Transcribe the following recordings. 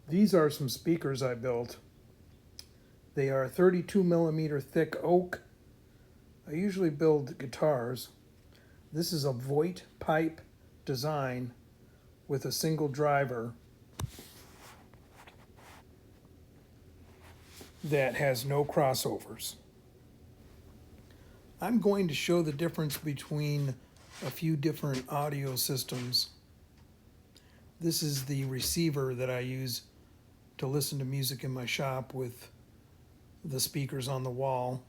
These are some speakers I built. They are 32 millimeter thick oak. I usually build guitars. This is a Voight pipe design with a single driver that has no crossovers. I'm going to show the difference between a few different audio systems. This is the receiver that I use to listen to music in my shop with the speakers on the wall.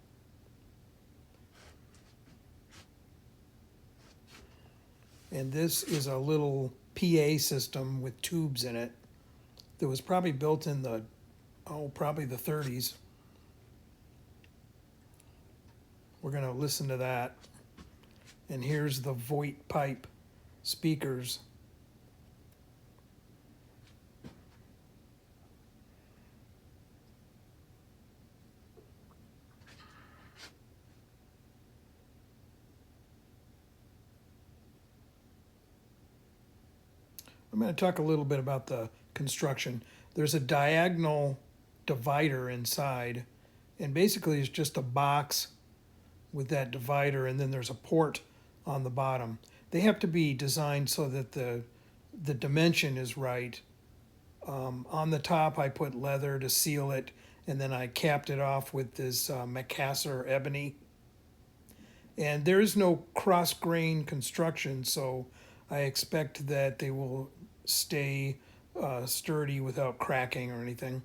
And this is a little PA system with tubes in it that was probably built in the, probably the 30s. We're going to listen to that. And here's the Voight pipe speakers. I'm going to talk a little bit about the construction. There's a diagonal divider inside, and basically it's just a box with that divider, and then there's a port on the bottom. They have to be designed so that the dimension is right. On the top, I put leather to seal it, and then I capped it off with this McKay ebony. And there is no cross grain construction, so I expect that they will stay sturdy without cracking or anything.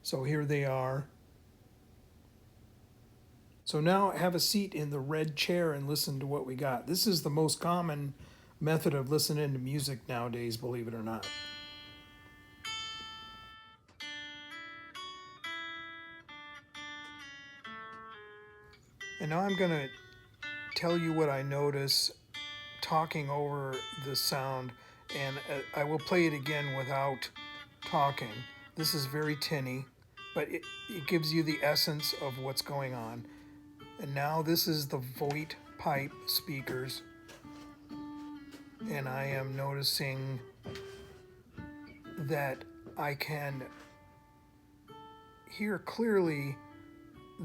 So here they are. So now have a seat in the red chair and listen to what we got. This is the most common method of listening to music nowadays, believe it or not. And now I'm going to tell you what I notice talking over the sound, and I will play it again without talking. This is very tinny, but it gives you the essence of what's going on. And now this is the Voight pipe speakers, and I am noticing that I can hear clearly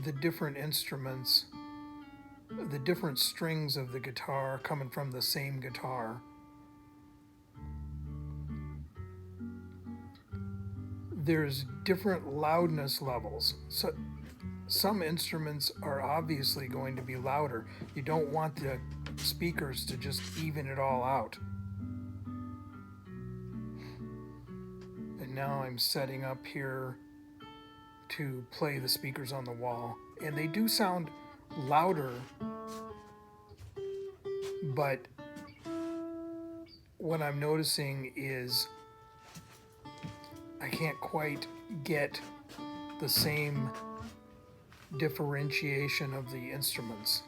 the different instruments, the different strings of the guitar coming from the same guitar. There's different loudness levels. So some instruments are obviously going to be louder. You don't want the speakers to just even it all out. And now I'm setting up here to play the speakers on the wall. And they do sound louder, but what I'm noticing is I can't quite get the same differentiation of the instruments.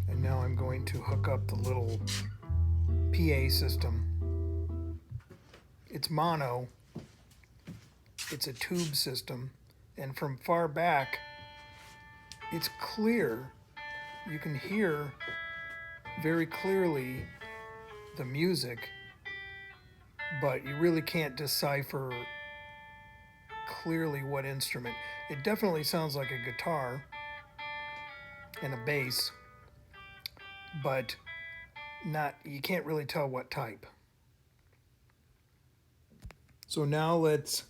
And now I'm going to hook up the little PA system. It's mono, it's a tube system, and from far back, it's clear. You can hear very clearly the music, but you really can't decipher clearly what instrument. It definitely sounds like a guitar and a bass, but you can't really tell what type. So now let's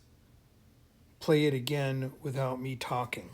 play it again without me talking.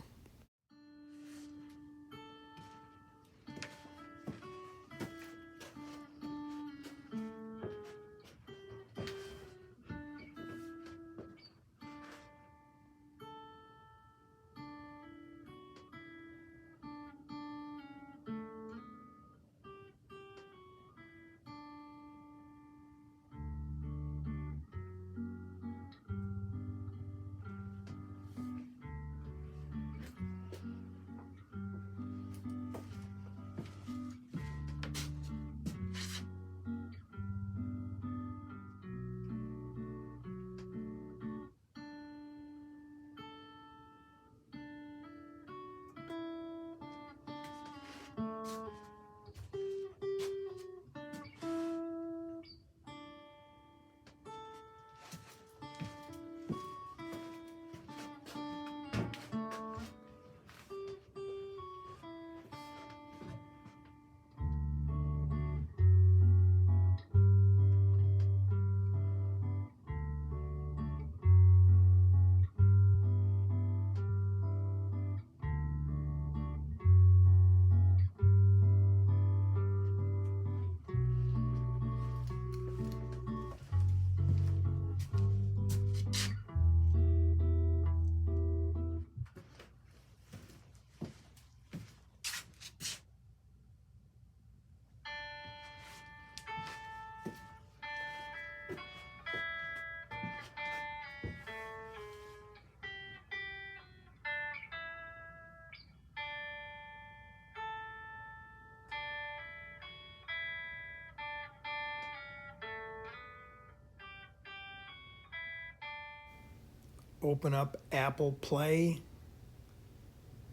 open up Apple Play,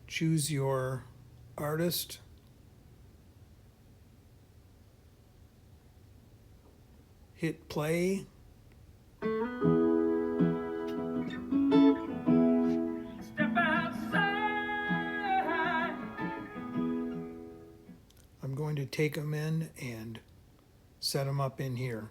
choose your artist, hit play. Step outside. I'm going to take them in and set them up in here.